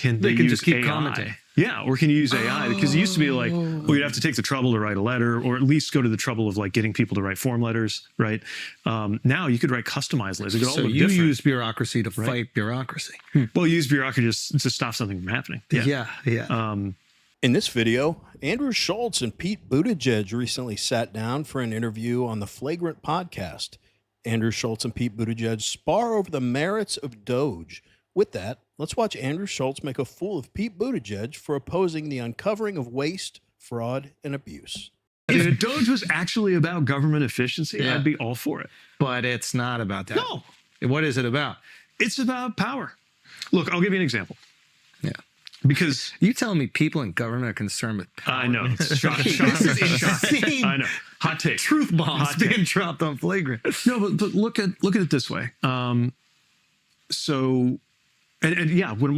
can they can use just keep AI? commenting. Yeah, or can you use AI? Because it used to be like, well, you'd have to take the trouble to write a letter, or at least go to the trouble of like getting people to write form letters, right? Now you could write customized letters. It could all So look you different. use bureaucracy to fight bureaucracy. Well, you use bureaucracy to stop something from happening. Yeah. In this video, Andrew Schulz and Pete Buttigieg recently sat down for an interview on the Flagrant podcast. Andrew Schulz and Pete Buttigieg spar over the merits of Doge. With that, let's watch Andrew Schulz make a fool of Pete Buttigieg for opposing the uncovering of waste, fraud, and abuse. If Doge was actually about government efficiency, I'd be all for it. But it's not about that. No. What is it about? It's about power. Look, I'll give you an example. Yeah. Because you telling me people in government are concerned with power? I know. It's shocking. This is insane. I know. Hot take. Truth bombs being dropped on Flagrant. No, but look at it this way. When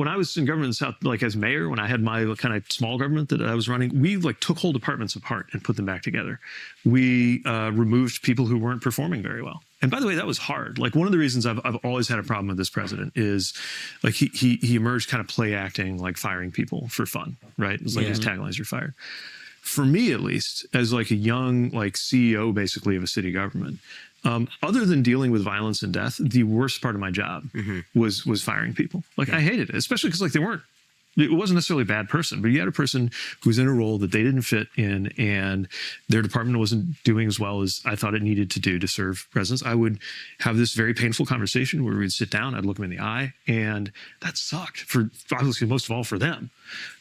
I was in government in the South, like as mayor, when I had my kind of small government that I was running, we like took whole departments apart and put them back together. We removed people who weren't performing very well. And by the way, that was hard. Like one of the reasons I've always had a problem with this president is like he emerged kind of play acting, like firing people for fun, right? It was like his tagline is "You're fired." For me, at least, as like a young like CEO basically of a city government, other than dealing with violence and death, the worst part of my job was firing people. Like I hated it, especially because like it wasn't necessarily a bad person, but you had a person who was in a role that they didn't fit in and their department wasn't doing as well as I thought it needed to do to serve residents. I would have this very painful conversation where we'd sit down, I'd look them in the eye, and that sucked for obviously most of all for them.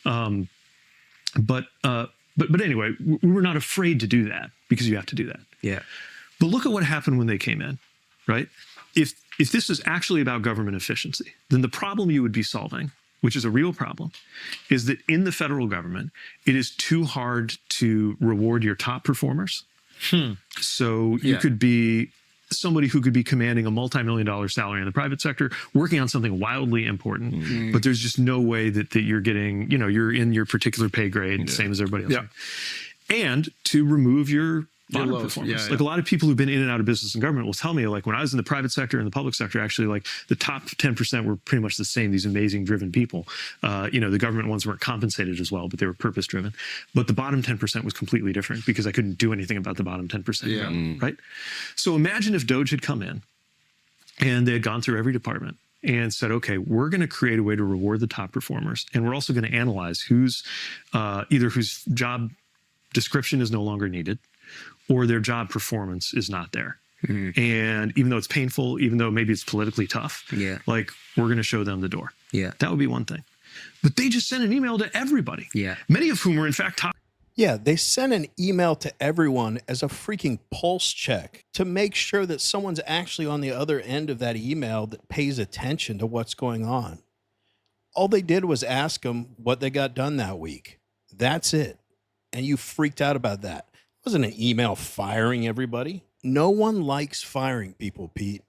But anyway, we were not afraid to do that because you have to do that. Yeah. But look at what happened when they came in, right? If this is actually about government efficiency, then the problem you would be solving, which is a real problem, is that in the federal government, it is too hard to reward your top performers. So you could be somebody who could be commanding a multi-million-dollar salary in the private sector, working on something wildly important, but there's just no way that you're getting, you're in your particular pay grade, same as everybody else. And to remove your bottom performance. Like a lot of people who've been in and out of business and government will tell me, like when I was in the private sector and the public sector, actually like the top 10% were pretty much the same, these amazing driven people. The government ones weren't compensated as well, but they were purpose driven. But the bottom 10% was completely different because I couldn't do anything about the bottom 10%. Right? So imagine if Doge had come in and they had gone through every department and said, okay, we're going to create a way to reward the top performers. And we're also going to analyze whose job description is no longer needed, or their job performance is not there. And even though it's painful, even though maybe it's politically tough, like we're going to show them the door. That would be one thing. But they just sent an email to everybody. Many of whom were in fact top. Yeah, they sent an email to everyone as a freaking pulse check to make sure that someone's actually on the other end of that email that pays attention to what's going on. All they did was ask them what they got done that week. That's it. And you freaked out about that. It wasn't an email firing everybody. No one likes firing people, Pete.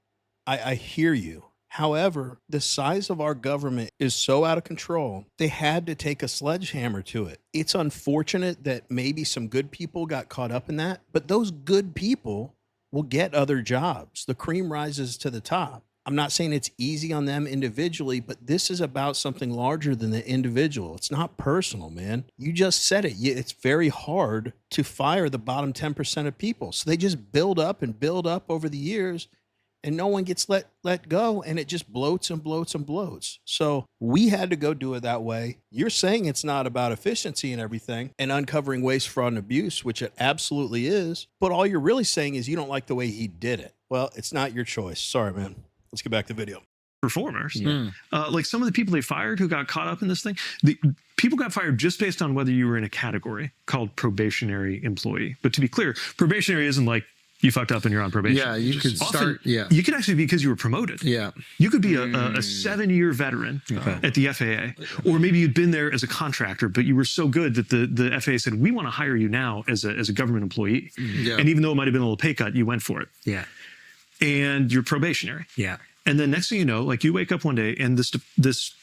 I hear you. However, the size of our government is so out of control, they had to take a sledgehammer to it. It's unfortunate that maybe some good people got caught up in that, but those good people will get other jobs. The cream rises to the top. I'm not saying it's easy on them individually, but this is about something larger than the individual. It's not personal, man. You just said it. It's very hard to fire the bottom 10% of people. So they just build up and build up over the years, and no one gets let go, and it just bloats and bloats and bloats. So we had to go do it that way. You're saying it's not about efficiency and everything and uncovering waste, fraud, and abuse, which it absolutely is. But all you're really saying is you don't like the way he did it. Well, it's not your choice. Sorry, man. Let's get back to the video. Performers. Like some of the people they fired who got caught up in this thing, the people got fired just based on whether you were in a category called probationary employee. But to be clear, probationary isn't like you fucked up and you're on probation. Yeah, you could start. You could actually be because you were promoted. Yeah. You could be a 7-year veteran at the FAA, or maybe you'd been there as a contractor, but you were so good that the FAA said, we want to hire you now as a government employee. And even though it might have been a little pay cut, you went for it. And you're probationary. And then next thing you know, like you wake up one day and this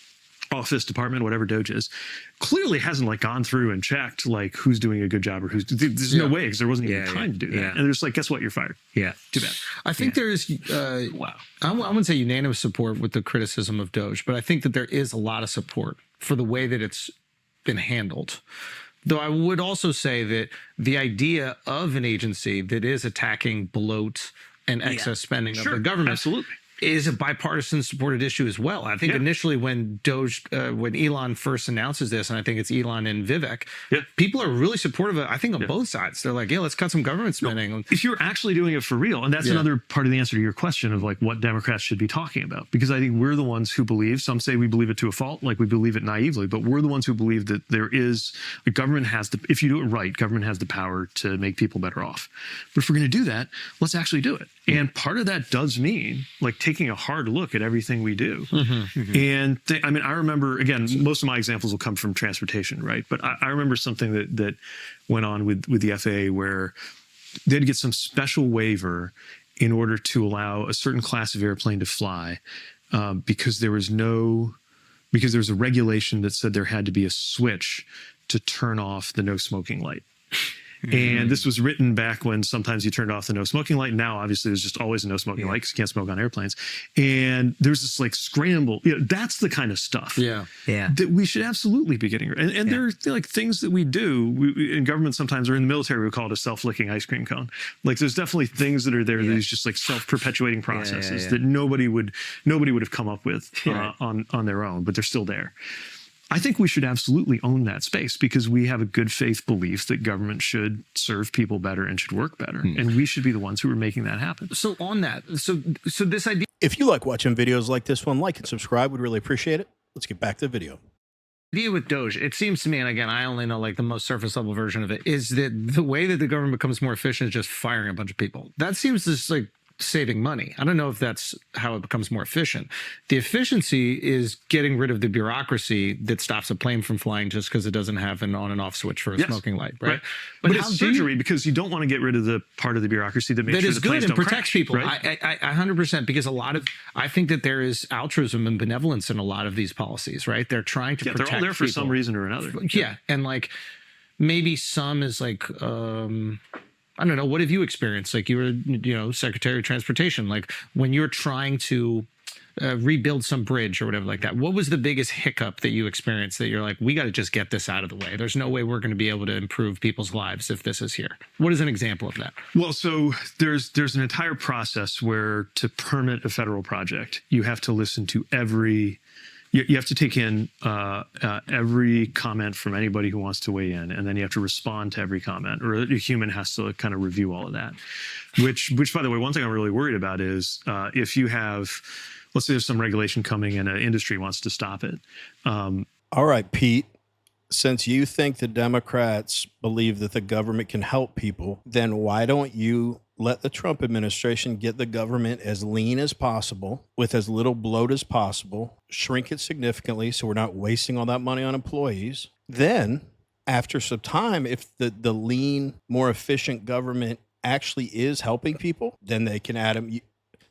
office, department, whatever Doge is, clearly hasn't like gone through and checked like who's doing a good job or who's, there's no way because there wasn't even time to do that. And they're just like, guess what? You're fired. Too bad. I think there is, I wouldn't say unanimous support with the criticism of Doge, but I think that there is a lot of support for the way that it's been handled. Though I would also say that the idea of an agency that is attacking bloat and excess spending of the government absolutely is a bipartisan supported issue as well. I think initially when when Elon first announces this, and I think it's Elon and Vivek, people are really supportive of it, I think on both sides. They're like, yeah, let's cut some government spending. No, if you're actually doing it for real, and that's another part of the answer to your question of like what Democrats should be talking about, because I think we're the ones who believe, some say we believe it to a fault, like we believe it naively, but we're the ones who believe that there is, the government has the, if you do it right, government has the power to make people better off. But if we're going to do that, let's actually do it. And part of that does mean like taking a hard look at everything we do. And I mean, I remember, again, most of my examples will come from transportation, right? But I remember something that went on with the FAA where they had to get some special waiver in order to allow a certain class of airplane to fly because there was a regulation that said there had to be a switch to turn off the no smoking light. And this was written back when sometimes you turned off the no smoking light. Now, obviously, there's just always a no smoking light because you can't smoke on airplanes. And there's this like scramble. You know, that's the kind of stuff that we should absolutely be getting. And there are like things that we do in government sometimes, or in the military, we call it a self-licking ice cream cone. Like there's definitely things that are there. These just like self-perpetuating processes that nobody would have come up with on their own, but they're still there. I think we should absolutely own that space because we have a good faith belief that government should serve people better and should work better. And we should be the ones who are making that happen. So on that, so this idea. If you like watching videos like this one, like and subscribe. We'd really appreciate it. Let's get back to the video. Idea with Doge, it seems to me, and again, I only know like the most surface level version of it, is that the way that the government becomes more efficient is just firing a bunch of people. That seems just like saving money. I don't know if that's how it becomes more efficient. The efficiency is getting rid of the bureaucracy that stops a plane from flying just because it doesn't have an on and off switch for a smoking light, right? But it's surgery because you don't want to get rid of the part of the bureaucracy that makes sure is the good planes and don't protects crash, people. Right? I 100%, because I think that there is altruism and benevolence in a lot of these policies, right? They're trying to protect they're all there for people. some reason or another. Yeah. And like maybe some is like I don't know. What have you experienced? Like you were, Secretary of Transportation, like when you're trying to rebuild some bridge or whatever like that. What was the biggest hiccup that you experienced that you're like, we got to just get this out of the way? There's no way we're going to be able to improve people's lives if this is here. What is an example of that? Well, so there's an entire process where to permit a federal project, you have to listen to you have to take in every comment from anybody who wants to weigh in, and then you have to respond to every comment, or a human has to kind of review all of that. Which, by the way, one thing I'm really worried about is if you have, let's say there's some regulation coming and an industry wants to stop it. All right, Pete, since you think the Democrats believe that the government can help people, then why don't you let the Trump administration get the government as lean as possible with as little bloat as possible, shrink it significantly so we're not wasting all that money on employees. Then, after some time, if the lean, more efficient government actually is helping people, then they can add them.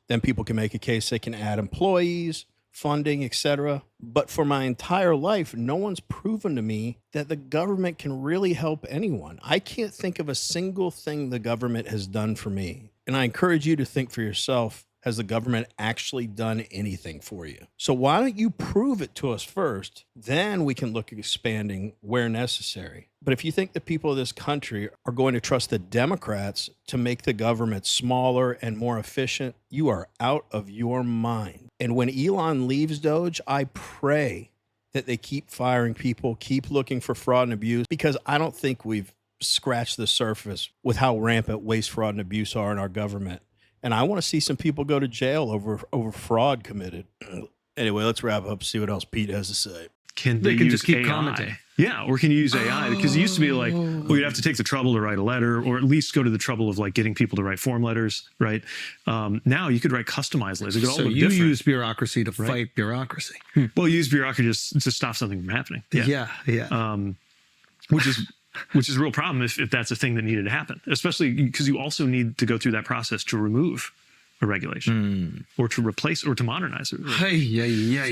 Then people can make a case they can add employees, funding, etc. But for my entire life, no one's proven to me that the government can really help anyone. I can't think of a single thing the government has done for me. And I encourage you to think for yourself, has the government actually done anything for you? So why don't you prove it to us first? Then we can look at expanding where necessary. But if you think the people of this country are going to trust the Democrats to make the government smaller and more efficient, you are out of your mind. And when Elon leaves Doge, I pray that they keep firing people, keep looking for fraud and abuse, because I don't think we've scratched the surface with how rampant waste, fraud, and abuse are in our government. And I want to see some people go to jail over fraud committed. Anyway, let's wrap up, see what else Pete has to say. They can just keep AI? commenting. Yeah, or can you use AI? Because it used to be like, well, you'd have to take the trouble to write a letter, or at least go to the trouble of like getting people to write form letters, right? Now you could write customized letters. It could all So look you different. use bureaucracy to fight bureaucracy. Well, you use bureaucracy just to stop something from happening. Yeah. Which is a real problem if that's a thing that needed to happen, especially because you also need to go through that process to remove, a regulation or to replace or to modernize it.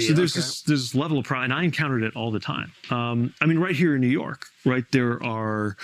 So there's this level of pride, and I encountered it all the time. I mean, right here in New York, right, there are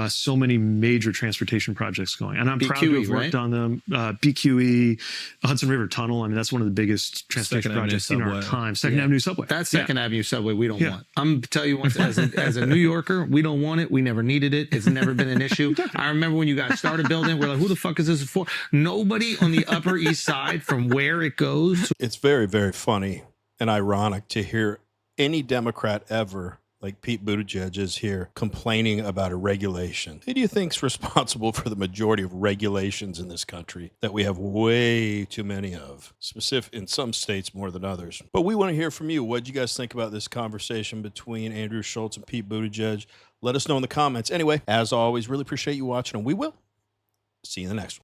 so many major transportation projects going, and I'm proud to have worked on them. BQE, Hudson River Tunnel. I mean, that's one of the biggest transportation projects in our time. Second Avenue Subway. That Second Avenue Subway we don't want. I'm tell you what, as a New Yorker, we don't want it. We never needed it. It's never been an issue. I remember when you guys started building, we're like, who the fuck is this for? Nobody on the Upper East Side from where it goes. It's very, very funny and ironic to hear any Democrat ever, like Pete Buttigieg is here, complaining about a regulation. Who do you think's responsible for the majority of regulations in this country that we have way too many of, specific in some states more than others? But we want to hear from you. What do you guys think about this conversation between Andrew Schulz and Pete Buttigieg? Let us know in the comments. Anyway, as always, really appreciate you watching, and we will see you in the next one.